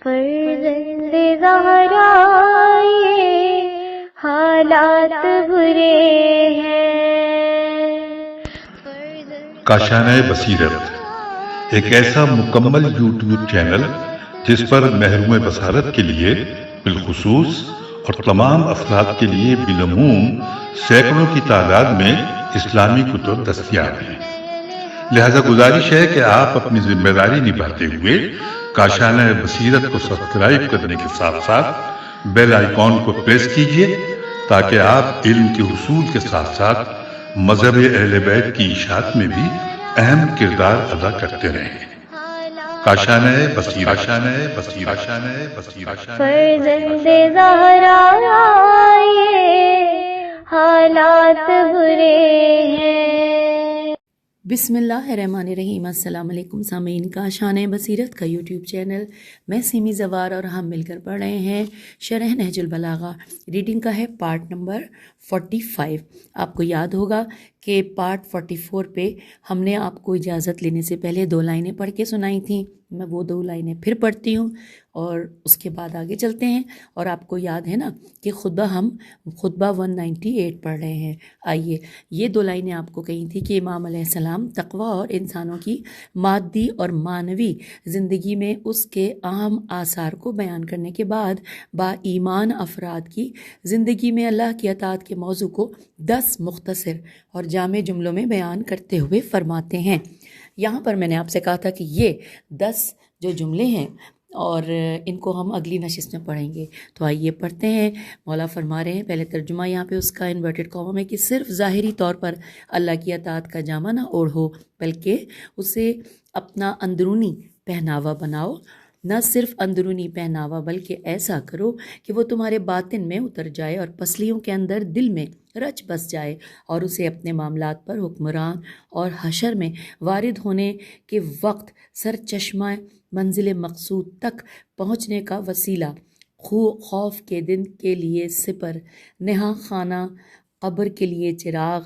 فرزند زہرا یہ حالات برے ہیں۔ کاشانۂ بصیرت ایک ایسا مکمل یوٹیوب چینل جس پر محروم بصارت کے لیے بالخصوص اور تمام افراد کے لیے بالعموم سینکڑوں کی تعداد میں اسلامی کتب دستیاب ہیں۔ لہذا گزارش ہے کہ آپ اپنی ذمہ داری نبھاتے ہوئے کاشانۂ بصیرت کو سبسکرائب کرنے کے ساتھ ساتھ بیل آئیکن کو پریس کیجیے تاکہ آپ علم کے حصول کے ساتھ ساتھ مذہب اہل بیت کی اشاعت میں بھی اہم کردار ادا کرتے رہیں۔ کاشانۂ بصیرت، کاشانۂ بصیرت، کاشانۂ بصیرت۔ فرزند زہرا یہ حالات برے ہیں۔ بسم اللہ الرحمن الرحیم۔ السلام علیکم سامعین، کاشانۂ بصیرت کا یوٹیوب چینل، میں سیمی زوار اور ہم مل کر پڑھ رہے ہیں شرح نہج البلاغہ۔ ریڈنگ کا ہے پارٹ نمبر 45۔ آپ کو یاد ہوگا کہ پارٹ 44 پہ ہم نے آپ کو اجازت لینے سے پہلے 2 لائنیں پڑھ کے سنائی تھیں۔ میں وہ 2 لائنیں پھر پڑھتی ہوں اور اس کے بعد آگے چلتے ہیں۔ اور آپ کو یاد ہے نا کہ ہم خطبہ 198 پڑھ رہے ہیں۔ آئیے، یہ 2 لائنیں آپ کو کہی تھی کہ امام علیہ السلام تقویٰ اور انسانوں کی مادی اور معنوی زندگی میں اس کے اہم آثار کو بیان کرنے کے بعد با ایمان افراد کی زندگی میں اللہ کی اطاعت کے موضوع کو 10 مختصر اور جامع جملوں میں بیان کرتے ہوئے فرماتے ہیں۔ یہاں پر میں نے آپ سے کہا تھا کہ یہ 10 جو جملے ہیں اور ان کو ہم اگلی نشست میں پڑھیں گے، تو آئیے پڑھتے ہیں۔ مولا فرما رہے ہیں، پہلے ترجمہ یہاں پہ اس کا انورٹڈ کاما میں، کہ صرف ظاہری طور پر اللہ کی اطاعت کا جامہ نہ اوڑھو، بلکہ اسے اپنا اندرونی پہناوا بناؤ۔ نہ صرف اندرونی پہناوا، بلکہ ایسا کرو کہ وہ تمہارے باطن میں اتر جائے اور پسلیوں کے اندر دل میں رچ بس جائے، اور اسے اپنے معاملات پر حکمران اور حشر میں وارد ہونے کے وقت سرچشمہ منزل مقصود تک پہنچنے کا وسیلہ، خوف کے دن کے لیے سپر، نہا خانہ قبر کے لیے چراغ،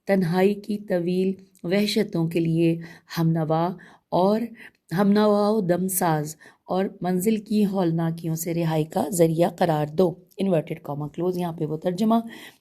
تنہائی کی طویل وحشتوں کے لیے ہمنوا و دمساز، اور منزل کی ہولناکیوں سے رہائی کا ذریعہ قرار دو۔ Inverted comma close. یہاں پہ وہ ترجمہ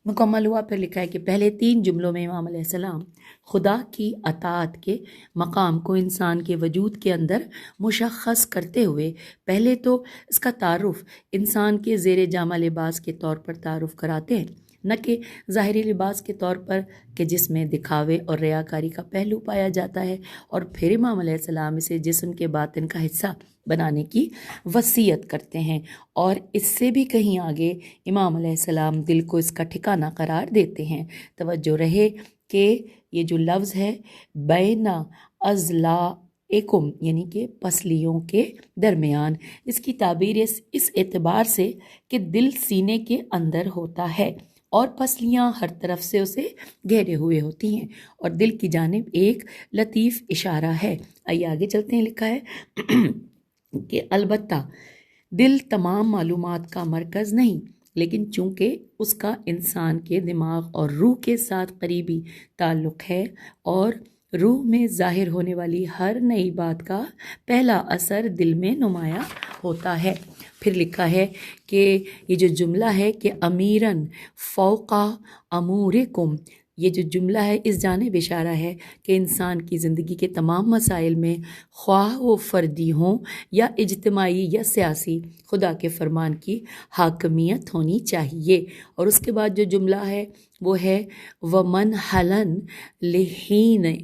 مکمل ہوا۔ پھر لکھا ہے کہ پہلے 3 جملوں میں امام علیہ السلام خدا کی اطاعت کے مقام کو انسان کے وجود کے اندر مشخص کرتے ہوئے پہلے تو اس کا تعارف انسان کے زیر جامہ لباس کے طور پر تعارف کراتے ہیں، نہ کہ ظاہری لباس کے طور پر کہ جس میں دکھاوے اور ریاکاری کا پہلو پایا جاتا ہے، اور پھر امام علیہ السلام اسے جسم کے باطن کا حصہ بنانے کی وصیت کرتے ہیں، اور اس سے بھی کہیں آگے امام علیہ السلام دل کو اس کا ٹھکانہ قرار دیتے ہیں۔ توجہ رہے کہ یہ جو لفظ ہے بین اضلاعکم، یعنی کہ پسلیوں کے درمیان، اس کی تعبیر اس اعتبار سے کہ دل سینے کے اندر ہوتا ہے اور پسلیاں ہر طرف سے اسے گھیرے ہوئے ہوتی ہیں، اور دل کی جانب ایک لطیف اشارہ ہے۔ آئیے آگے چلتے ہیں۔ لکھا ہے کہ البتہ دل تمام معلومات کا مرکز نہیں، لیکن چونکہ اس کا انسان کے دماغ اور روح کے ساتھ قریبی تعلق ہے، اور روح میں ظاہر ہونے والی ہر نئی بات کا پہلا اثر دل میں نمایاں ہوتا ہے۔ پھر لکھا ہے کہ یہ جو جملہ ہے کہ امیراً فوق امورکم، یہ جو جملہ ہے اس جانب اشارہ ہے کہ انسان کی زندگی کے تمام مسائل میں، خواہ وہ فردی ہوں یا اجتماعی یا سیاسی، خدا کے فرمان کی حاکمیت ہونی چاہیے۔ اور اس کے بعد جو جملہ ہے وہ ہے وَمَنْحَلًا لِحِینِ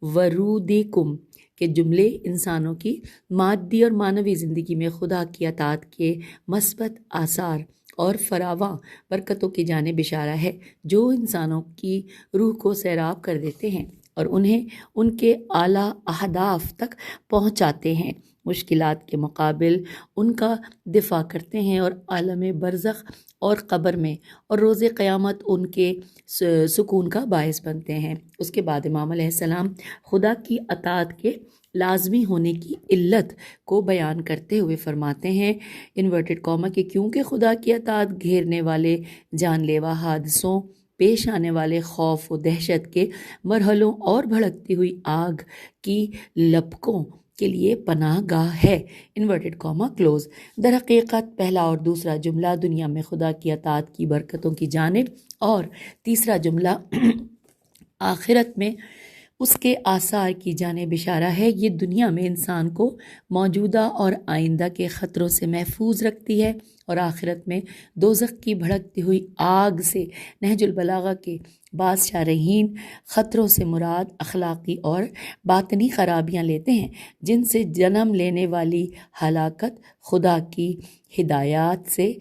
وَرُودِکُم، کہ جملے انسانوں کی مادی اور معنوی زندگی میں خدا کی اطاعت کے مثبت آثار اور فراواں برکتوں کی جانب اشارہ ہے، جو انسانوں کی روح کو سیراب کر دیتے ہیں اور انہیں ان کے اعلیٰ اہداف تک پہنچاتے ہیں، مشکلات کے مقابل ان کا دفاع کرتے ہیں، اور عالم برزخ اور قبر میں اور روز قیامت ان کے سکون کا باعث بنتے ہیں۔ اس کے بعد امام علیہ السلام خدا کی اطاعت کے لازمی ہونے کی علت کو بیان کرتے ہوئے فرماتے ہیں انورٹڈ کاما کہ کیونکہ خدا کی اطاعت گھیرنے والے جان لیوا حادثوں، پیش آنے والے خوف و دہشت کے مرحلوں اور بھڑکتی ہوئی آگ کی لپکوں کے لیے پناہ گاہ ہے انورٹڈ کاما کلوز۔ در حقیقت پہلا اور دوسرا جملہ دنیا میں خدا کی اطاعت کی برکتوں کی جانب اور تیسرا جملہ آخرت میں اس کے آثار کی جانب اشارہ ہے۔ یہ دنیا میں انسان کو موجودہ اور آئندہ کے خطروں سے محفوظ رکھتی ہے اور آخرت میں دوزخ کی بھڑکتی ہوئی آگ سے نہج البلاغہ کے بعض شارحین خطروں سے مراد اخلاقی اور باطنی خرابیاں لیتے ہیں جن سے جنم لینے والی ہلاکت خدا کی ہدایات سے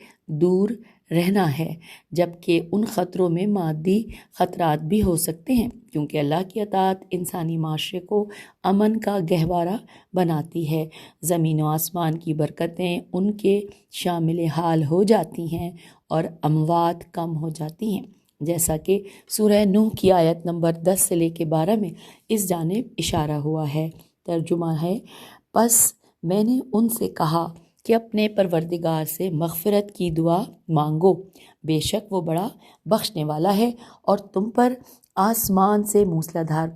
دور رہنا ہے، جبکہ ان خطروں میں مادی خطرات بھی ہو سکتے ہیں کیونکہ اللہ کی اطاعت انسانی معاشرے کو امن کا گہوارہ بناتی ہے۔ زمین و آسمان کی برکتیں ان کے شامل حال ہو جاتی ہیں اور اموات کم ہو جاتی ہیں، جیسا کہ سورہ نوح کی آیت نمبر 10 سے لے کے 12 میں اس جانب اشارہ ہوا ہے۔ ترجمہ ہے، پس میں نے ان سے کہا کہ اپنے پروردگار سے مغفرت کی دعا مانگو، بے شک وہ بڑا بخشنے والا ہے، اور تم پر آسمان سے موسلا دھار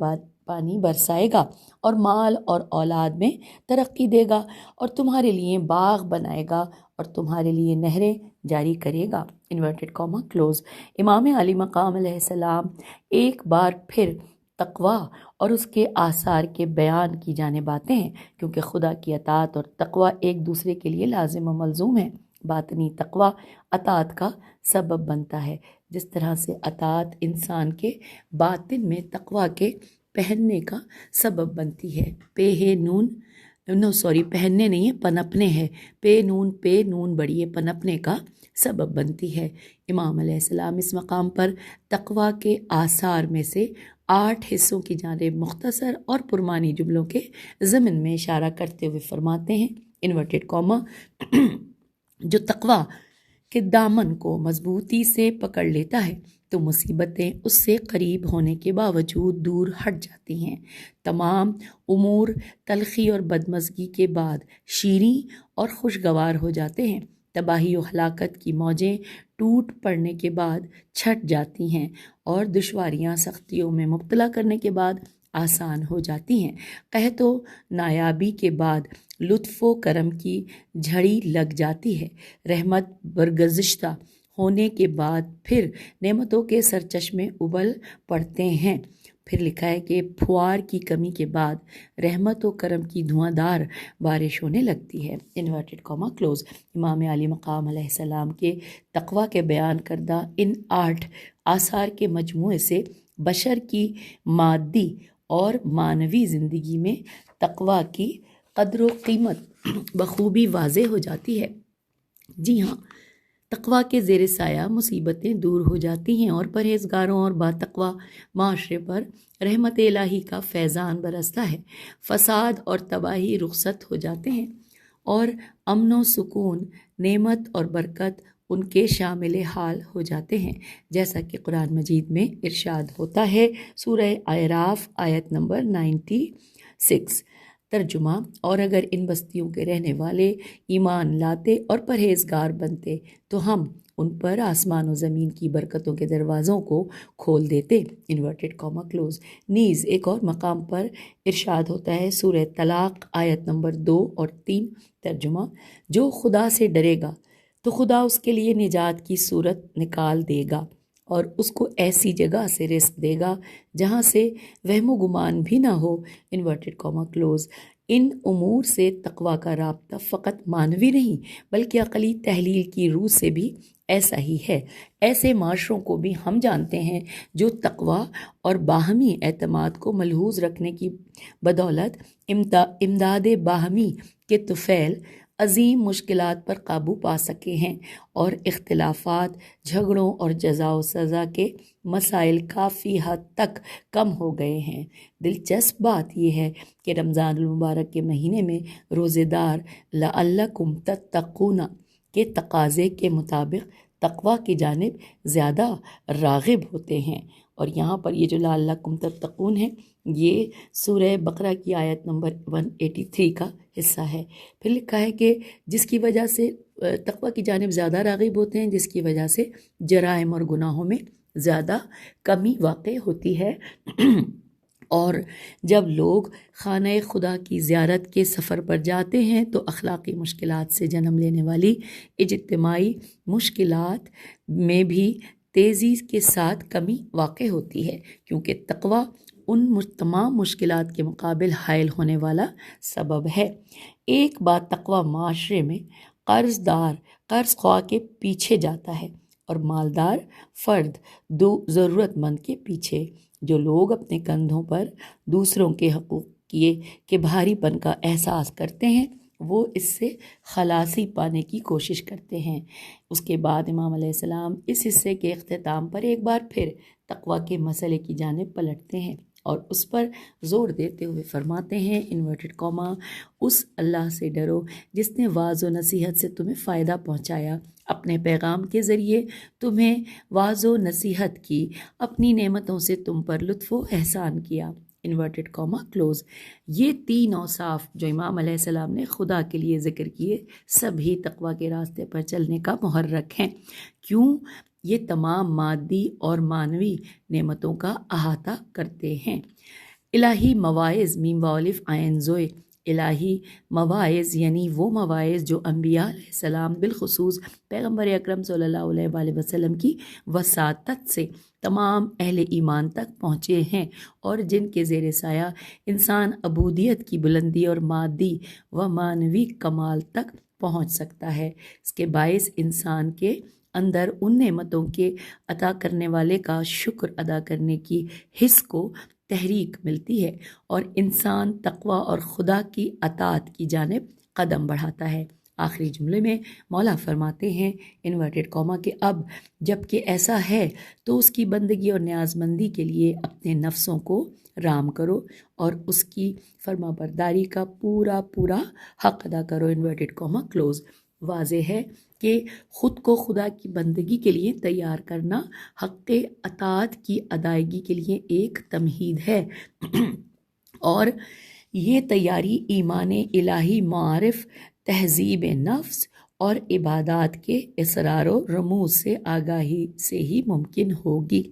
پانی برسائے گا اور مال اور اولاد میں ترقی دے گا اور تمہارے لیے باغ بنائے گا اور تمہارے لیے نہریں جاری کرے گا انورٹڈ کاما کلوز۔ امام علی مقام علیہ السلام ایک بار پھر تقویٰ اور اس کے آثار کے بیان کی جانب آتے ہیں کیونکہ خدا کی اطاعت اور تقویٰ ایک دوسرے کے لیے لازم و ملزوم ہیں۔ باطنی تقویٰ اطاعت کا سبب بنتا ہے، جس طرح سے اطاعت انسان کے باطن میں تقویٰ کے پہننے کا سبب بنتی ہے۔ پہننے نہیں ہے، پنپنے ہے، پے نون بڑی پنپنے کا سبب بنتی ہے۔ امام علیہ السلام اس مقام پر تقویٰ کے آثار میں سے 8 حصوں کی جانب مختصر اور پرمانی جملوں کے ضمن میں اشارہ کرتے ہوئے فرماتے ہیں انورٹڈ کاما، جو تقویٰ کے دامن کو مضبوطی سے پکڑ لیتا ہے تو مصیبتیں اس سے قریب ہونے کے باوجود دور ہٹ جاتی ہیں۔ تمام امور تلخی اور بدمزگی کے بعد شیریں اور خوشگوار ہو جاتے ہیں۔ تباہی و ہلاکت کی موجیں ٹوٹ پڑنے کے بعد چھٹ جاتی ہیں اور دشواریاں سختیوں میں مبتلا کرنے کے بعد آسان ہو جاتی ہیں۔ قحط و نایابی کے بعد لطف و کرم کی جھڑی لگ جاتی ہے۔ رحمت برگزشتہ ہونے کے بعد پھر نعمتوں کے سرچشمے ابل پڑتے ہیں۔ پھر لکھا ہے کہ پھوار کی کمی کے بعد رحمت و کرم کی دھواں دار بارش ہونے لگتی ہے انورٹڈ کاما کلوز۔ امام علی مقام علیہ السلام کے تقویٰ کے بیان کردہ ان 8 آثار کے مجموعے سے بشر کی مادی اور معنوی زندگی میں تقویٰ کی قدر و قیمت بخوبی واضح ہو جاتی ہے۔ جی ہاں، تقویٰ کے زیر سایہ مصیبتیں دور ہو جاتی ہیں اور پرہیزگاروں اور باتقویٰ معاشرے پر رحمت الہی کا فیضان برستا ہے۔ فساد اور تباہی رخصت ہو جاتے ہیں اور امن و سکون، نعمت اور برکت ان کے شامل حال ہو جاتے ہیں، جیسا کہ قرآن مجید میں ارشاد ہوتا ہے سورہ اعراف آیت نمبر 96۔ ترجمہ، اور اگر ان بستیوں کے رہنے والے ایمان لاتے اور پرہیزگار بنتے تو ہم ان پر آسمان و زمین کی برکتوں کے دروازوں کو کھول دیتے انورٹڈ کاما کلوز۔ نیز ایک اور مقام پر ارشاد ہوتا ہے سورہ طلاق آیت نمبر 2 اور 3۔ ترجمہ، جو خدا سے ڈرے گا تو خدا اس کے لیے نجات کی صورت نکال دے گا اور اس کو ایسی جگہ سے رزق دے گا جہاں سے وہم و گمان بھی نہ ہو انورٹڈ کاما کلوز۔ ان امور سے تقویٰ کا رابطہ فقط معنوی نہیں بلکہ عقلی تحلیل کی روح سے بھی ایسا ہی ہے۔ ایسے معاشروں کو بھی ہم جانتے ہیں جو تقویٰ اور باہمی اعتماد کو ملحوظ رکھنے کی بدولت امداد باہمی کے طفیل عظیم مشکلات پر قابو پا سکے ہیں اور اختلافات، جھگڑوں اور جزا و سزا کے مسائل کافی حد تک کم ہو گئے ہیں۔ دلچسپ بات یہ ہے کہ رمضان المبارک کے مہینے میں روزے دار لعلکم تتقون کے تقاضے کے مطابق تقویٰ کی جانب زیادہ راغب ہوتے ہیں، اور یہاں پر یہ جو لعلکم تتقون ہے یہ سورہ بقرہ کی آیت نمبر 183 کا حصہ ہے۔ پھر لکھا ہے کہ جس کی وجہ سے تقویٰ کی جانب زیادہ راغب ہوتے ہیں، جس کی وجہ سے جرائم اور گناہوں میں زیادہ کمی واقع ہوتی ہے۔ اور جب لوگ خانہ خدا کی زیارت کے سفر پر جاتے ہیں تو اخلاقی مشکلات سے جنم لینے والی اجتماعی مشکلات میں بھی تیزی کے ساتھ کمی واقع ہوتی ہے، کیونکہ تقوی ان تمام مشکلات کے مقابل حائل ہونے والا سبب ہے۔ ایک بار تقوی معاشرے میں قرض خواہ کے پیچھے جاتا ہے اور مالدار فرد ضرورت مند کے پیچھے۔ جو لوگ اپنے کندھوں پر دوسروں کے حقوق کے بھاری پن کا احساس کرتے ہیں وہ اس سے خلاصی پانے کی کوشش کرتے ہیں۔ اس کے بعد امام علیہ السلام اس حصے کے اختتام پر ایک بار پھر تقوی کے مسئلے کی جانب پلٹتے ہیں اور اس پر زور دیتے ہوئے فرماتے ہیں انورٹڈ کاما، اس اللہ سے ڈرو جس نے واعظ و نصیحت سے تمہیں فائدہ پہنچایا، اپنے پیغام کے ذریعے تمہیں واعظ و نصیحت کی، اپنی نعمتوں سے تم پر لطف و احسان کیا، انورٹڈ کاما کلوز۔ یہ تین اوصاف جو امام علیہ السلام نے خدا کے لیے ذکر کیے سبھی تقوی کے راستے پر چلنے کا محرک ہیں۔ کیوں؟ یہ تمام مادی اور معنوی نعمتوں کا احاطہ کرتے ہیں۔ الہی مواعظ میم و الف عین زوئے، الہی مواعظ یعنی وہ مواعظ جو انبیاء علیہ السلام بالخصوص پیغمبر اکرم صلی اللہ علیہ وآلہ وسلم کی وساطت سے تمام اہل ایمان تک پہنچے ہیں اور جن کے زیر سایہ انسان عبودیت کی بلندی اور مادی و معنوی کمال تک پہنچ سکتا ہے۔ اس کے باعث انسان کے اندر ان نعمتوں کے عطا کرنے والے کا شکر ادا کرنے کی حس کو تحریک ملتی ہے اور انسان تقوی اور خدا کی اطاعت کی جانب قدم بڑھاتا ہے۔ آخری جملے میں مولا فرماتے ہیں انورٹڈ کاما کہ اب جب کہ ایسا ہے تو اس کی بندگی اور نیاز مندی کے لیے اپنے نفسوں کو رام کرو اور اس کی فرما برداری کا پورا حق ادا کرو، انورٹڈ کاما کلوز۔ واضح ہے کہ خود کو خدا کی بندگی کے لیے تیار کرنا حق اطاعت کی ادائیگی کے لیے ایک تمہید ہے اور یہ تیاری ایمان الہی، معارف، تہذیب نفس اور عبادات کے اصرار و رموز سے آگاہی سے ہی ممکن ہوگی۔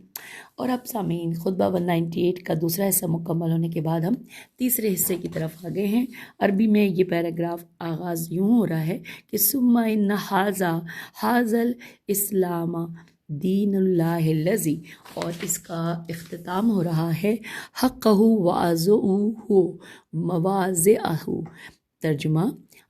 اور اب سامعین خطبہ 198 کا دوسرا حصہ مکمل ہونے کے بعد ہم تیسرے حصے کی طرف آگے ہیں۔ عربی میں یہ پیراگراف آغاز یوں ہو رہا ہے کہ ثم ان حاضل اسلام دین اللہ الذی، اور اس کا اختتام ہو رہا ہے حقہ واضعہ مواضعہ۔ ترجمہ: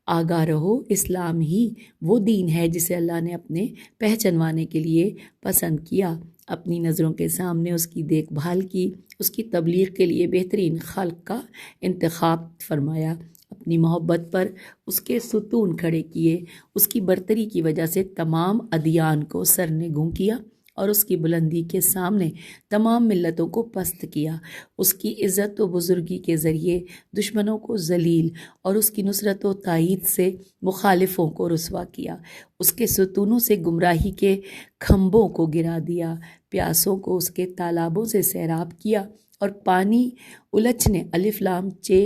آگاہ رہو، اسلام ہی وہ دین ہے جسے اللہ نے اپنے پہچنوانے کے لیے پسند کیا، اپنی نظروں کے سامنے اس کی دیکھ بھال کی، اس کی تبلیغ کے لیے بہترین خلق کا انتخاب فرمایا، اپنی محبت پر اس کے ستون کھڑے کیے، اس کی برتری کی وجہ سے تمام ادیان کو سرنگوں کیا اور اس کی بلندی کے سامنے تمام ملتوں کو پست کیا، اس کی عزت و بزرگی کے ذریعے دشمنوں کو ذلیل اور اس کی نصرت و تائید سے مخالفوں کو رسوا کیا، اس کے ستونوں سے گمراہی کے کھمبوں کو گرا دیا، پیاسوں کو اس کے تالابوں سے سیراب کیا اور پانی الچھنے الف لام چے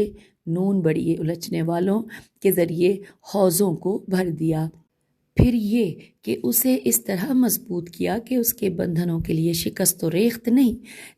نون بڑی الچھنے والوں کے ذریعے حوضوں کو بھر دیا۔ پھر یہ کہ اسے اس طرح مضبوط کیا کہ اس کے بندھنوں کے لیے شکست و ریخت نہیں،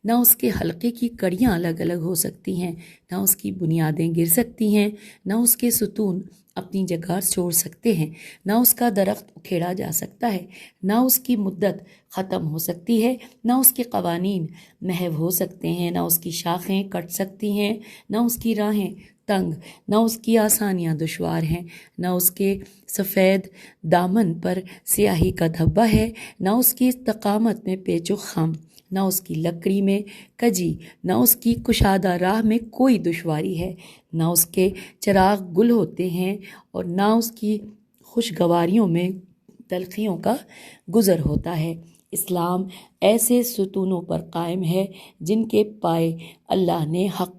نہ اس کے حلقے کی کڑیاں الگ الگ ہو سکتی ہیں، نہ اس کی بنیادیں گر سکتی ہیں، نہ اس کے ستون اپنی جگہ چھوڑ سکتے ہیں، نہ اس کا درخت اکھیڑا جا سکتا ہے، نہ اس کی مدت ختم ہو سکتی ہے، نہ اس کے قوانین محو ہو سکتے ہیں، نہ اس کی شاخیں کٹ سکتی ہیں، نہ اس کی راہیں تنگ، نہ اس کی آسانیاں دشوار ہیں، نہ اس کے سفید دامن پر سیاہی کا دھبا ہے، نہ اس کی استقامت میں پیچ و خم، نہ اس کی لکڑی میں کجی، نہ اس کی کشادہ راہ میں کوئی دشواری ہے، نہ اس کے چراغ گل ہوتے ہیں اور نہ اس کی خوشگواریوں میں تلخیوں کا گزر ہوتا ہے۔ اسلام ایسے ستونوں پر قائم ہے جن کے پائے اللہ نے حق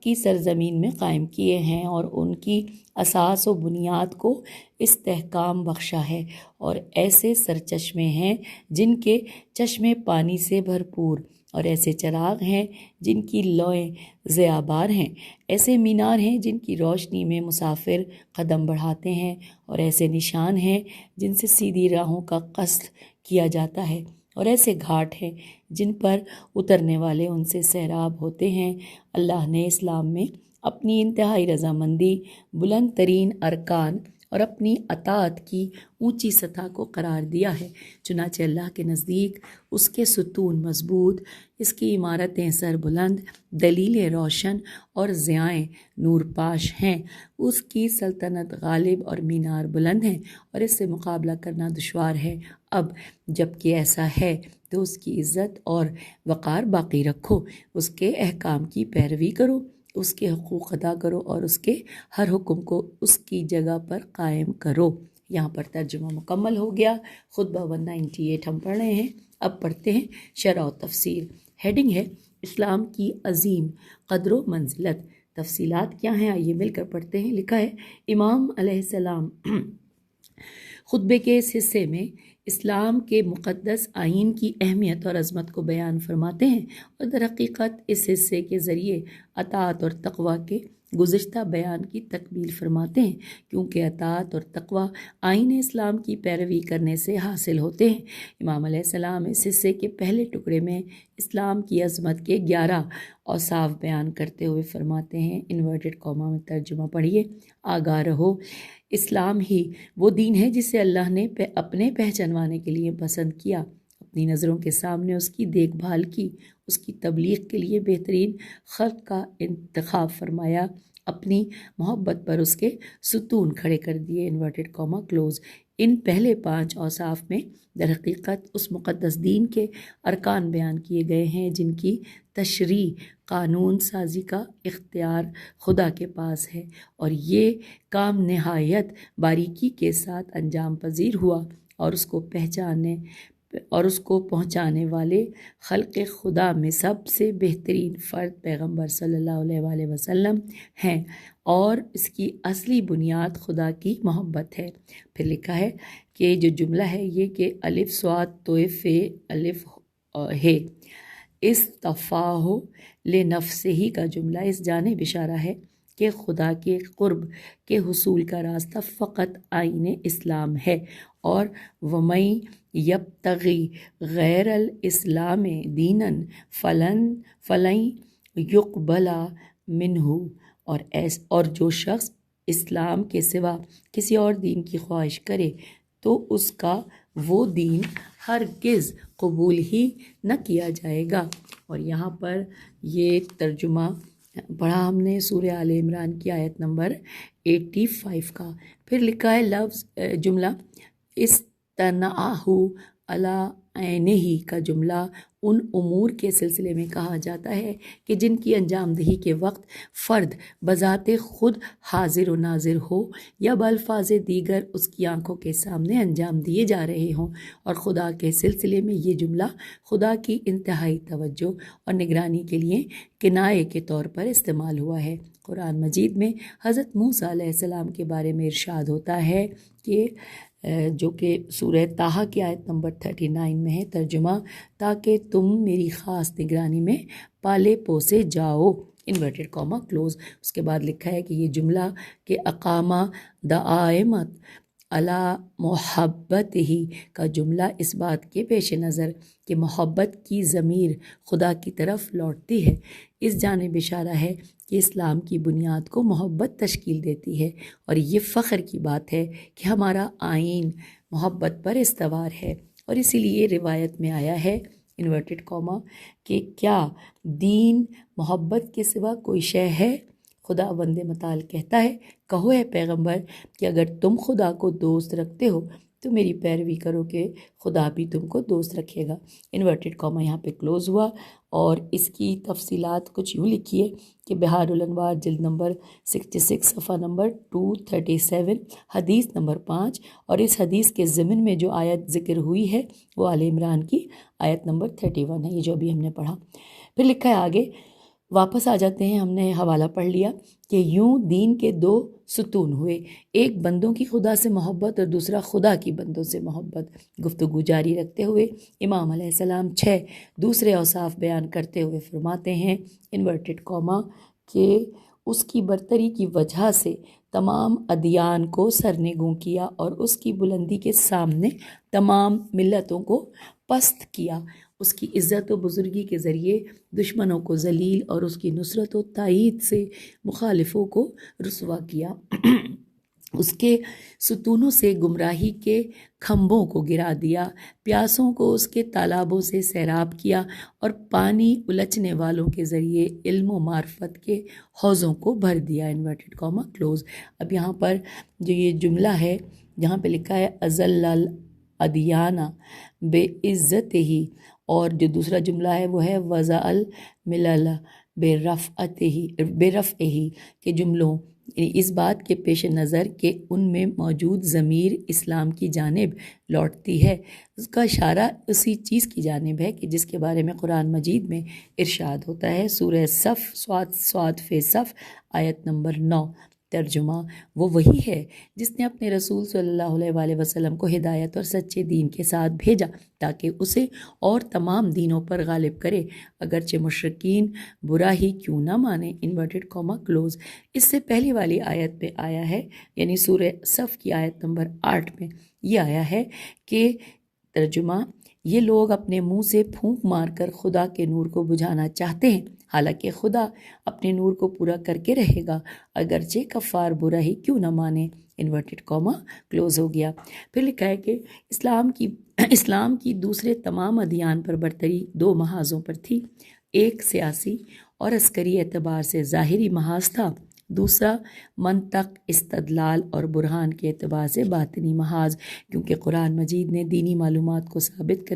کی سرزمین میں قائم کیے ہیں اور ان کی اساس و بنیاد کو استحکام بخشا ہے، اور ایسے سرچشمے ہیں جن کے چشمے پانی سے بھرپور، اور ایسے چراغ ہیں جن کی لوئیں ضیابار ہیں، ایسے مینار ہیں جن کی روشنی میں مسافر قدم بڑھاتے ہیں، اور ایسے نشان ہیں جن سے سیدھی راہوں کا قصد کیا جاتا ہے، اور ایسے گھاٹ ہیں جن پر اترنے والے ان سے سیراب ہوتے ہیں۔ اللہ نے اسلام میں اپنی انتہائی رضامندی، بلند ترین ارکان اور اپنی اطاعت کی اونچی سطح کو قرار دیا ہے۔ چنانچہ اللہ کے نزدیک اس کے ستون مضبوط، اس کی عمارتیں سر بلند، دلیلیں روشن اور ضیائیں نور پاش ہیں۔ اس کی سلطنت غالب اور مینار بلند ہیں اور اس سے مقابلہ کرنا دشوار ہے۔ اب جب کہ ایسا ہے تو اس کی عزت اور وقار باقی رکھو، اس کے احکام کی پیروی کرو، اس کے حقوق ادا کرو اور اس کے ہر حکم کو اس کی جگہ پر قائم کرو۔ یہاں پر ترجمہ مکمل ہو گیا۔ خطبہ 198 ہم پڑھ رہے ہیں۔ اب پڑھتے ہیں شرح و تفسیر۔ ہیڈنگ ہے اسلام کی عظیم قدر و منزلت۔ تفصیلات کیا ہیں آئیے مل کر پڑھتے ہیں۔ لکھا ہے امام علیہ السلام خطبے کے اس حصے میں اسلام کے مقدس آئین کی اہمیت اور عظمت کو بیان فرماتے ہیں اور در حقیقت اس حصے کے ذریعے اطاعت اور تقوی کے گزشتہ بیان کی تکمیل فرماتے ہیں، کیونکہ اطاعت اور تقوی آئین اسلام کی پیروی کرنے سے حاصل ہوتے ہیں۔ امام علیہ السلام اس حصے کے پہلے ٹکڑے میں اسلام کی عظمت کے 11 اوصاف بیان کرتے ہوئے فرماتے ہیں، انورٹڈ کاما میں ترجمہ پڑھیے، آگاہ رہو، اسلام ہی وہ دین ہے جسے اللہ نے اپنے پہچانوانے کے لیے پسند کیا، اپنی نظروں کے سامنے اس کی دیکھ بھال کی، اس کی تبلیغ کے لیے بہترین خلق کا انتخاب فرمایا، اپنی محبت پر اس کے ستون کھڑے کر دیے، انورٹڈ کاما کلوز۔ ان پہلے 5 اوصاف میں در حقیقت اس مقدس دین کے ارکان بیان کیے گئے ہیں جن کی تشریح قانون سازی کا اختیار خدا کے پاس ہے، اور یہ کام نہایت باریکی کے ساتھ انجام پذیر ہوا اور اس کو پہنچانے والے خلق خدا میں سب سے بہترین فرد پیغمبر صلی اللہ علیہ وآلہ وسلم ہیں، اور اس کی اصلی بنیاد خدا کی محبت ہے۔ پھر لکھا ہے کہ جو جملہ ہے یہ کہ الف صاد توف الف ہے، اصطفاہ لنفسہ کا جملہ اس جانب اشارہ ہے کہ خدا کے قرب کے حصول کا راستہ فقط آئین اسلام ہے، اور وَمَن یبتغی غیر الاسلام دینا فلن یقبل منہ، اور جو شخص اسلام کے سوا کسی اور دین کی خواہش کرے تو اس کا وہ دین ہرگز قبول ہی نہ کیا جائے گا۔ اور یہاں پر یہ ترجمہ پڑھا ہم نے سورہ آل عمران کی آیت نمبر 85 کا۔ پھر لکھا ہے لفظ جملہ استنعہ علی عینہ کا جملہ ان امور کے سلسلے میں کہا جاتا ہے کہ جن کی انجام دہی کے وقت فرد بذات خود حاضر و ناظر ہو یا بالفاظ دیگر اس کی آنکھوں کے سامنے انجام دیے جا رہے ہوں، اور خدا کے سلسلے میں یہ جملہ خدا کی انتہائی توجہ اور نگرانی کے لیے کنایے کے طور پر استعمال ہوا ہے۔ قرآن مجید میں حضرت موسیٰ علیہ السلام کے بارے میں ارشاد ہوتا ہے کہ جو کہ سورہ طٰہٰ کی آیت نمبر 39 میں ہے، ترجمہ تاکہ تم میری خاص نگرانی میں پالے پوسے جاؤ، انورٹڈ کاما کلوز۔ اس کے بعد لکھا ہے کہ یہ جملہ کہ اقامہ دائمت علی محبت ہی کا جملہ اس بات کے پیش نظر کہ محبت کی ضمیر خدا کی طرف لوٹتی ہے، اس جانب اشارہ ہے کہ اسلام کی بنیاد کو محبت تشکیل دیتی ہے، اور یہ فخر کی بات ہے کہ ہمارا آئین محبت پر استوار ہے، اور اسی لیے روایت میں آیا ہے انورٹڈ کاما کہ کیا دین محبت کے سوا کوئی شے ہے؟ خدا بند متعال کہتا ہے کہو اے پیغمبر کہ اگر تم خدا کو دوست رکھتے ہو تو میری پیروی کرو کہ خدا بھی تم کو دوست رکھے گا۔ انورٹڈ کاما یہاں پہ کلوز ہوا، اور اس کی تفصیلات کچھ یوں لکھی ہے کہ بہار الانوار جلد نمبر 66 صفحہ نمبر 237 حدیث نمبر 5، اور اس حدیث کے ضمن میں جو آیت ذکر ہوئی ہے وہ آل عمران کی آیت نمبر 31 ہے، یہ جو ابھی ہم نے پڑھا۔ پھر لکھا ہے آگے، واپس آ جاتے ہیں، ہم نے حوالہ پڑھ لیا کہ یوں دین کے 2 ستون ہوئے، ایک بندوں کی خدا سے محبت اور دوسرا خدا کی بندوں سے محبت۔ گفتگو جاری رکھتے ہوئے امام علیہ السلام 6 دوسرے اوصاف بیان کرتے ہوئے فرماتے ہیں انورٹڈ کاما کہ اس کی برتری کی وجہ سے تمام ادیان کو سرنگوں کیا اور اس کی بلندی کے سامنے تمام ملتوں کو پست کیا، اس کی عزت و بزرگی کے ذریعے دشمنوں کو ذلیل اور اس کی نصرت و تائید سے مخالفوں کو رسوا کیا، اس کے ستونوں سے گمراہی کے کھمبوں کو گرا دیا، پیاسوں کو اس کے تالابوں سے سیراب کیا اور پانی الچنے والوں کے ذریعے علم و معرفت کے حوضوں کو بھر دیا، انورٹڈ کاما کلوز۔ اب یہاں پر جو یہ جملہ ہے جہاں پہ لکھا ہے اذل الادیانہ بے عزت ہی، اور جو دوسرا جملہ ہے وہ ہے وضع الملل بے رفع ہی کے جملوں، اس بات کے پیش نظر کہ ان میں موجود ضمیر اسلام کی جانب لوٹتی ہے، اس کا اشارہ اسی چیز کی جانب ہے کہ جس کے بارے میں قرآن مجید میں ارشاد ہوتا ہے، سورہ صف صاد فی صف آیت نمبر 9۔ ترجمہ، وہ وہی ہے جس نے اپنے رسول صلی اللہ علیہ وآلہ وسلم کو ہدایت اور سچے دین کے ساتھ بھیجا تاکہ اسے اور تمام دینوں پر غالب کرے، اگرچہ مشرکین برا ہی کیوں نہ مانے، انورٹڈ کاما کلوز۔ اس سے پہلی والی آیت میں آیا ہے، یعنی سورہ صف کی آیت نمبر 8 میں یہ آیا ہے کہ ترجمہ، یہ لوگ اپنے منہ سے پھونک مار کر خدا کے نور کو بجھانا چاہتے ہیں، حالانکہ خدا اپنے نور کو پورا کر کے رہے گا، اگرچہ کفار برا ہی کیوں نہ مانے، انورٹڈ کاما کلوز ہو گیا۔ پھر لکھا ہے کہ اسلام کی دوسرے تمام ادیان پر برتری دو محاذوں پر تھی، ایک سیاسی اور عسکری اعتبار سے ظاہری محاذ تھا، دوسرا منطق، استدلال اور برہان کے اعتبار سے باطنی محاذ، کیونکہ قرآن مجید نے دینی معلومات کو ثابت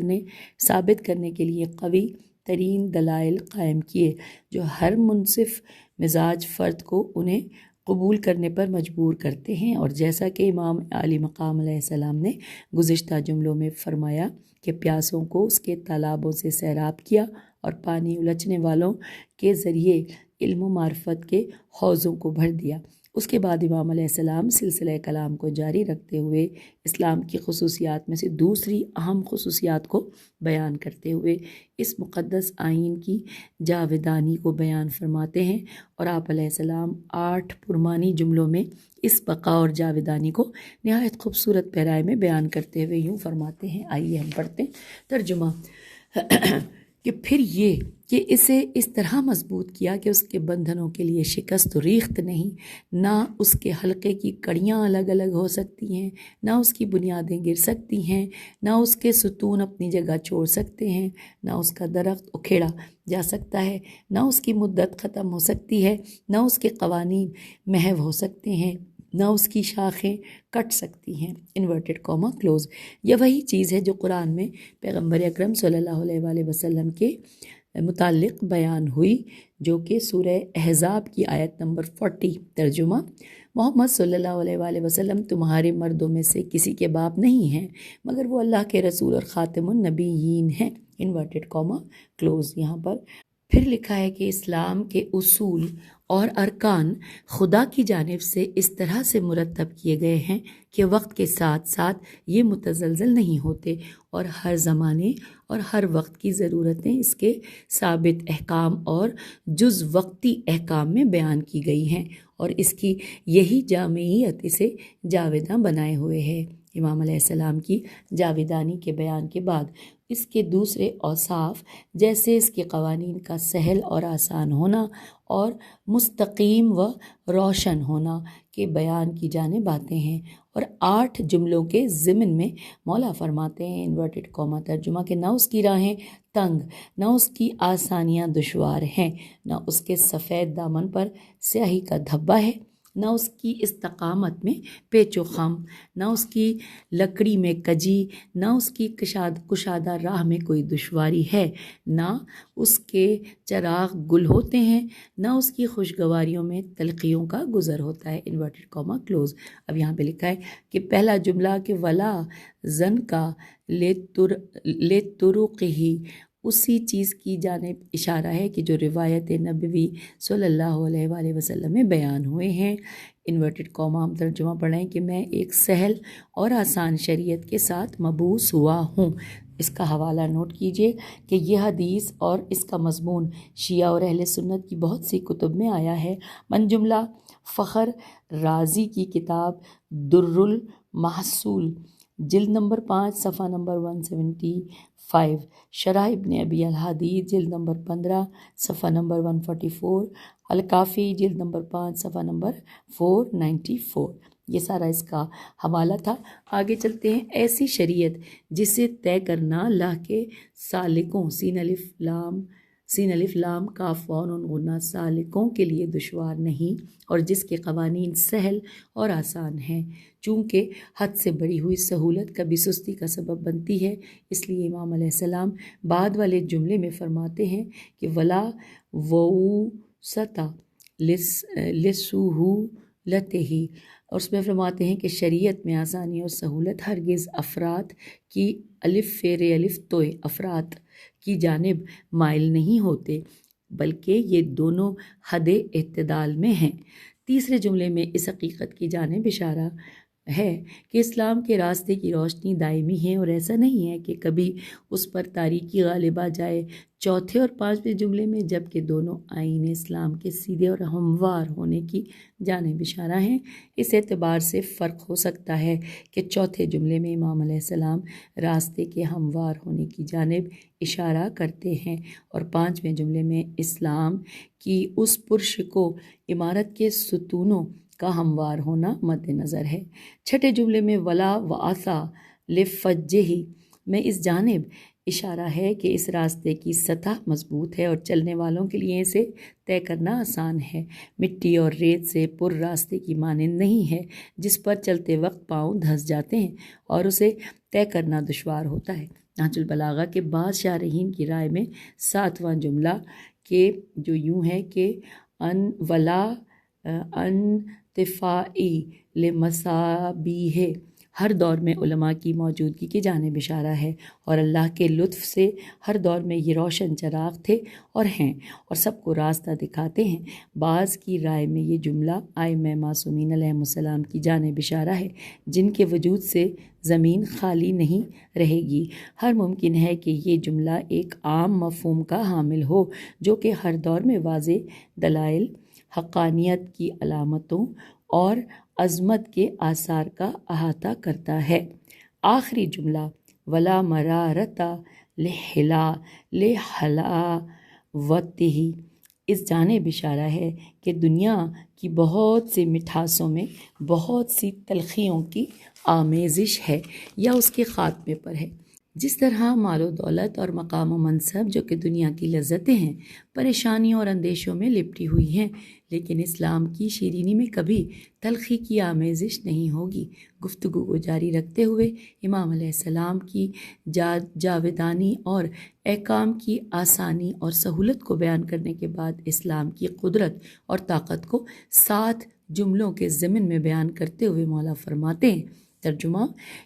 کرنے کے لیے قوی ترین دلائل قائم کیے جو ہر منصف مزاج فرد کو انہیں قبول کرنے پر مجبور کرتے ہیں، اور جیسا کہ امام علی مقام علیہ السلام نے گزشتہ جملوں میں فرمایا کہ پیاسوں کو اس کے تالابوں سے سیراب کیا اور پانی الچنے والوں کے ذریعے علم و معرفت کے حوضوں کو بھر دیا۔ اس کے بعد امام علیہ السلام سلسلہ کلام کو جاری رکھتے ہوئے اسلام کی خصوصیات میں سے دوسری اہم خصوصیات کو بیان کرتے ہوئے اس مقدس آئین کی جاودانی کو بیان فرماتے ہیں، اور آپ علیہ السلام 8 پرمانی جملوں میں اس بقا اور جاودانی کو نہایت خوبصورت پیرائے میں بیان کرتے ہوئے یوں فرماتے ہیں، آئیے ہم پڑھتے ہیں ترجمہ، کہ پھر یہ کہ اسے اس طرح مضبوط کیا کہ اس کے بندھنوں کے لیے شکست و ریخت نہیں، نہ اس کے حلقے کی کڑیاں الگ الگ ہو سکتی ہیں، نہ اس کی بنیادیں گر سکتی ہیں، نہ اس کے ستون اپنی جگہ چھوڑ سکتے ہیں، نہ اس کا درخت اکھیڑا جا سکتا ہے، نہ اس کی مدت ختم ہو سکتی ہے، نہ اس کے قوانین محو ہو سکتے ہیں، نہ اس کی شاخیں کٹ سکتی ہیں، انورٹڈ کاما کلوز۔ یہ وہی چیز ہے جو قرآن میں پیغمبر اکرم صلی اللہ علیہ وآلہ وسلم کے متعلق بیان ہوئی، جو کہ سورہ احزاب کی آیت نمبر 40۔ ترجمہ، محمد صلی اللہ علیہ وآلہ وسلم تمہارے مردوں میں سے کسی کے باپ نہیں ہیں، مگر وہ اللہ کے رسول اور خاتم النبیین ہیں، انورٹڈ کاما کلوز۔ یہاں پر پھر لکھا ہے کہ اسلام کے اصول اور ارکان خدا کی جانب سے اس طرح سے مرتب کیے گئے ہیں کہ وقت کے ساتھ ساتھ یہ متزلزل نہیں ہوتے، اور ہر زمانے اور ہر وقت کی ضرورتیں اس کے ثابت احکام اور جز وقتی احکام میں بیان کی گئی ہیں، اور اس کی یہی جامعیت اسے جاوداں بنائے ہوئے ہے۔ امام علیہ السلام کی جاودانی کے بیان کے بعد اس کے دوسرے اوصاف جیسے اس کے قوانین کا سہل اور آسان ہونا اور مستقیم و روشن ہونا کے بیان کی جانب آتے ہیں، اور 8 جملوں کے ضمن میں مولا فرماتے ہیں، انورٹڈ کاما ترجمہ، کہ نہ اس کی راہیں تنگ، نہ اس کی آسانیاں دشوار ہیں، نہ اس کے سفید دامن پر سیاہی کا دھبا ہے، نہ اس کی استقامت میں پیچ و خم، نہ اس کی لکڑی میں کجی، نہ اس کی کشادہ راہ میں کوئی دشواری ہے، نہ اس کے چراغ گل ہوتے ہیں، نہ اس کی خوشگواریوں میں تلخیوں کا گزر ہوتا ہے، انورٹڈ کاما کلوز۔ اب یہاں پہ لکھا ہے کہ پہلا جملہ کہ ولا زن کا لے ترق ہی، اسی چیز کی جانب اشارہ ہے کہ جو روایت نبوی صلی اللہ علیہ وآلہ وسلم میں بیان ہوئے ہیں، انورٹڈ کاما ہم ترجمہ پڑھیں کہ میں ایک سہل اور آسان شریعت کے ساتھ مبعوث ہوا ہوں۔ اس کا حوالہ نوٹ کیجئے کہ یہ حدیث اور اس کا مضمون شیعہ اور اہل سنت کی بہت سی کتب میں آیا ہے، من جملہ فخر رازی کی کتاب در المحصول جلد نمبر 5 صفحہ نمبر 175، شرح ابن ابی الحدید جلد نمبر 15 صفحہ نمبر 144، الکافی جلد نمبر 5 صفحہ نمبر 494۔ یہ سارا اس کا حوالہ تھا۔ آگے چلتے ہیں۔ ایسی شریعت جسے طے کرنا اللہ کے سالکوں سین الف لام کاف واو نون غنہ سالکوں کے لیے دشوار نہیں، اور جس کے قوانین سہل اور آسان ہیں، چونکہ حد سے بڑی ہوئی سہولت کبھی سستی کا سبب بنتی ہے۔ اس لیے امام علیہ السلام بعد والے جملے میں فرماتے ہیں کہ ولا ووسط لسہولتہ، اور اس میں فرماتے ہیں کہ شریعت میں آسانی اور سہولت ہرگز افراط کی الف توئے افراط کی جانب مائل نہیں ہوتے، بلکہ یہ دونوں حد اعتدال میں ہیں۔ تیسرے جملے میں اس حقیقت کی جانب اشارہ ہے کہ اسلام کے راستے کی روشنی دائمی ہے، اور ایسا نہیں ہے کہ کبھی اس پر تاریکی غالب آ جائے۔ چوتھے اور پانچویں جملے میں جبکہ دونوں آئین اسلام کے سیدھے اور ہموار ہونے کی جانب اشارہ ہیں، اس اعتبار سے فرق ہو سکتا ہے کہ چوتھے جملے میں امام علیہ السلام راستے کے ہموار ہونے کی جانب اشارہ کرتے ہیں، اور پانچویں جملے میں اسلام کی اس پرشکو عمارت کے ستونوں کا ہموار ہونا مد نظر ہے۔ چھٹے جملے میں ولا وعثا لفجہ میں اس جانب اشارہ ہے کہ اس راستے کی سطح مضبوط ہے اور چلنے والوں کے لیے اسے طے کرنا آسان ہے۔ مٹی اور ریت سے پر راستے کی مانند نہیں ہے جس پر چلتے وقت پاؤں دھس جاتے ہیں اور اسے طے کرنا دشوار ہوتا ہے۔ نہج البلاغہ کے بعض شارحین کی رائے میں ساتواں جملہ کہ جو یوں ہے کہ ان ولا انتفاعی لمصابیح ہر دور میں علماء کی موجودگی کی جانب اشارہ ہے، اور اللہ کے لطف سے ہر دور میں یہ روشن چراغ تھے اور ہیں، اور سب کو راستہ دکھاتے ہیں۔ بعض کی رائے میں یہ جملہ ائمہ معصومین علیہ السلام کی جانب اشارہ ہے، جن کے وجود سے زمین خالی نہیں رہے گی۔ ہر ممکن ہے کہ یہ جملہ ایک عام مفہوم کا حامل ہو جو کہ ہر دور میں واضح دلائل حقانیت کی علامتوں اور عظمت کے آثار کا احاطہ کرتا ہے۔ آخری جملہ ولا مرارۃ لحلاوتہ اس جانب اشارہ ہے کہ دنیا کی بہت سی مٹھاسوں میں بہت سی تلخیوں کی آمیزش ہے یا اس کے خاتمے پر ہے۔ جس طرح مال و دولت اور مقام و منصب جو کہ دنیا کی لذتیں ہیں پریشانیوں اور اندیشوں میں لپٹی ہوئی ہیں، لیکن اسلام کی شیرینی میں کبھی تلخی کی آمیزش نہیں ہوگی۔ گفتگو کو جاری رکھتے ہوئے امام علیہ السلام کی جاودانی اور احکام کی آسانی اور سہولت کو بیان کرنے کے بعد اسلام کی قدرت اور طاقت کو 7 جملوں کے ضمن میں بیان کرتے ہوئے مولا فرماتے ہیں۔ ترجمہ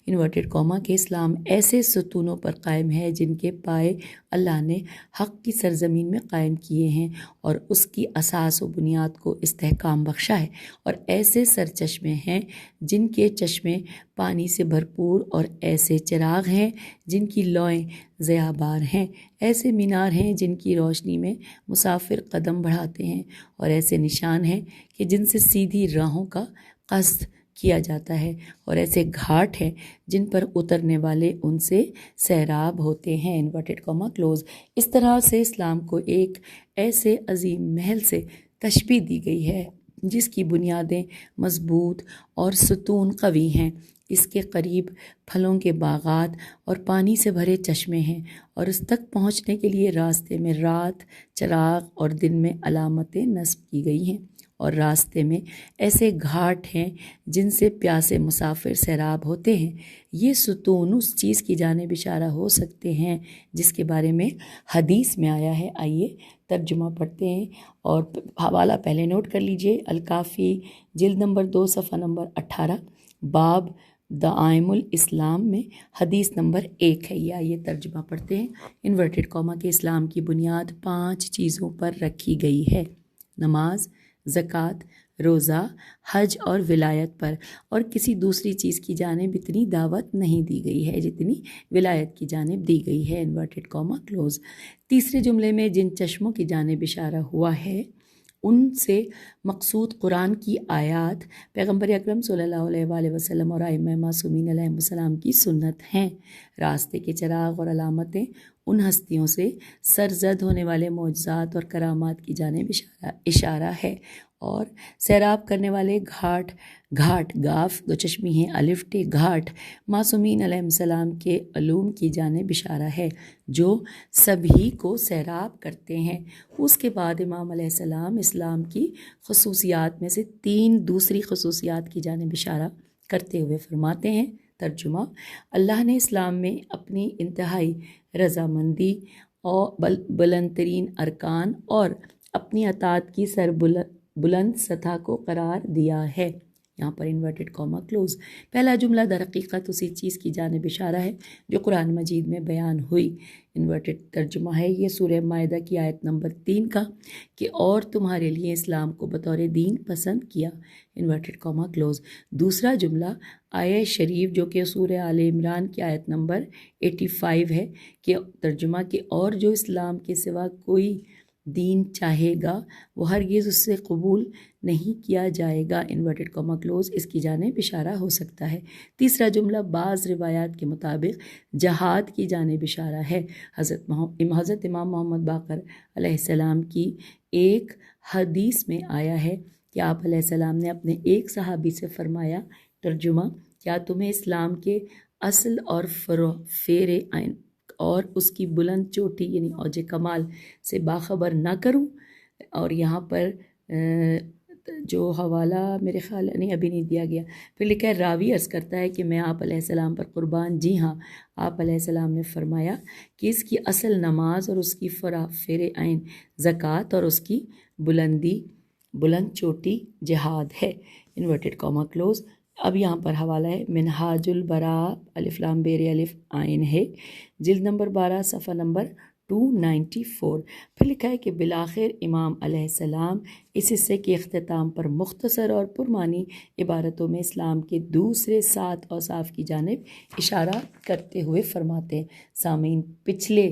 انورٹڈ کاما کہ اسلام ایسے ستونوں پر قائم ہے جن کے پائے اللہ نے حق کی سرزمین میں قائم کیے ہیں اور اس کی اساس و بنیاد کو استحکام بخشا ہے، اور ایسے سرچشمے ہیں جن کے چشمے پانی سے بھرپور، اور ایسے چراغ ہیں جن کی لوئیں ضیاء بار ہیں، ایسے مینار ہیں جن کی روشنی میں مسافر قدم بڑھاتے ہیں، اور ایسے نشان ہیں کہ جن سے سیدھی راہوں کا قصد کیا جاتا ہے، اور ایسے گھاٹ ہیں جن پر اترنے والے ان سے سیراب ہوتے ہیں۔ Inverted comma close. اس طرح سے اسلام کو ایک ایسے عظیم محل سے تشبیہ دی گئی ہے جس کی بنیادیں مضبوط اور ستون قوی ہیں۔ اس کے قریب پھلوں کے باغات اور پانی سے بھرے چشمے ہیں، اور اس تک پہنچنے کے لیے راستے میں رات چراغ اور دن میں علامتیں نصب کی گئی ہیں، اور راستے میں ایسے گھاٹ ہیں جن سے پیاسے مسافر سیراب ہوتے ہیں۔ یہ ستون اس چیز کی جانب اشارہ ہو سکتے ہیں جس کے بارے میں حدیث میں آیا ہے۔ آئیے ترجمہ پڑھتے ہیں اور حوالہ پہلے نوٹ کر لیجئے۔ الکافی جلد نمبر 2 صفحہ نمبر 18، باب دعائم الاسلام میں حدیث نمبر 1 ہے۔ یہ آئیے ترجمہ پڑھتے ہیں۔ انورٹڈ کاما کہ اسلام کی بنیاد 5 چیزوں پر رکھی گئی ہے: نماز، زکوٰۃ، روزہ، حج اور ولایت پر، اور کسی دوسری چیز کی جانب اتنی دعوت نہیں دی گئی ہے جتنی ولایت کی جانب دی گئی ہے۔ Inverted comma close. تیسرے جملے میں جن چشموں کی جانب اشارہ ہوا ہے ان سے مقصود قرآن کی آیات، پیغمبر اکرم صلی اللہ علیہ وآلہ وسلم اور ائمہ معصومین علیہ السلام کی سنت ہیں۔ راستے کے چراغ اور علامتیں ان ہستیوں سے سرزد ہونے والے معجزات اور کرامات کی جانب اشارہ ہے، اور سیراب کرنے والے گھاٹ گاف دو چشمی ہیں الف ٹے گھاٹ معصومین علیہ السلام کے علوم کی جانب اشارہ ہے جو سبھی کو سیراب کرتے ہیں۔ اس کے بعد امام علیہ السلام اسلام کی خصوصیات میں سے 3 دوسری خصوصیات کی جانب اشارہ کرتے ہوئے فرماتے ہیں، ترجمہ: اللہ نے اسلام میں اپنی انتہائی رضامندی اور بلند ترین ارکان اور اپنی اطاعت کی بلند سطح کو قرار دیا ہے۔ یہاں پر انورٹڈ کاما کلوز۔ پہلا جملہ در حقیقت اسی چیز کی جانب اشارہ ہے جو قرآن مجید میں بیان ہوئی۔ انورٹڈ ترجمہ ہے یہ سورہ مائدہ کی آیت نمبر 3 کا کہ اور تمہارے لیے اسلام کو بطور دین پسند کیا، انورٹڈ کاما کلوز۔ دوسرا جملہ آیہ شریف جو کہ سورہ آل عمران کی آیت نمبر 85 ہے کہ ترجمہ کہ اور جو اسلام کے سوا کوئی دین چاہے گا وہ ہرگز اس سے قبول نہیں کیا جائے گا، انورٹڈ کاما کلوز، اس کی جانب اشارہ ہو سکتا ہے۔ تیسرا جملہ بعض روایات کے مطابق جہاد کی جانب اشارہ ہے۔ حضرت امام محمد باقر علیہ السلام کی ایک حدیث میں آیا ہے کہ آپ علیہ السلام نے اپنے ایک صحابی سے فرمایا، ترجمہ: کیا تمہیں اسلام کے اصل اور فیر عین اور اس کی بلند چوٹی یعنی اوج کمال سے باخبر نہ کروں؟ اور یہاں پر جو حوالہ میرے خیال نہیں ابھی نہیں دیا گیا، پھر لکھا ہے راوی عرض کرتا ہے کہ میں آپ علیہ السلام پر قربان، جی ہاں، آپ علیہ السلام نے فرمایا کہ اس کی اصل نماز اور اس کی فیر عین زکوٰۃ اور اس کی بلند چوٹی جہاد ہے، انورٹڈ کاما کلوز۔ اب یہاں پر حوالہ ہے منہاج البراء الف لام بیر الف عین ہے، جلد نمبر 12 صفحہ نمبر 294۔ پھر لکھا ہے کہ بالآخر امام علیہ السلام اس حصے کے اختتام پر مختصر اور پرمعنی عبارتوں میں اسلام کے دوسرے 7 اوصاف کی جانب اشارہ کرتے ہوئے فرماتے ہیں۔ سامعین، پچھلے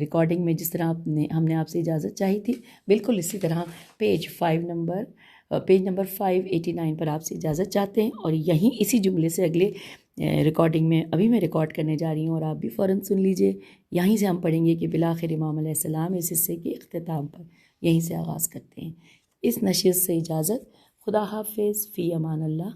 ریکارڈنگ میں جس طرح ہم نے آپ سے اجازت چاہی تھی، بالکل اسی طرح پیج نمبر 589 پر آپ سے اجازت چاہتے ہیں، اور یہیں اسی جملے سے اگلے ریکارڈنگ میں ابھی میں ریکارڈ کرنے جا رہی ہوں اور آپ بھی فوراً سن لیجئے۔ یہیں سے ہم پڑھیں گے کہ بالآخر امام علیہ السلام اس حصے کے اختتام پر یہیں سے آغاز کرتے ہیں۔ اس نشست سے اجازت، خدا حافظ، فی امان اللہ۔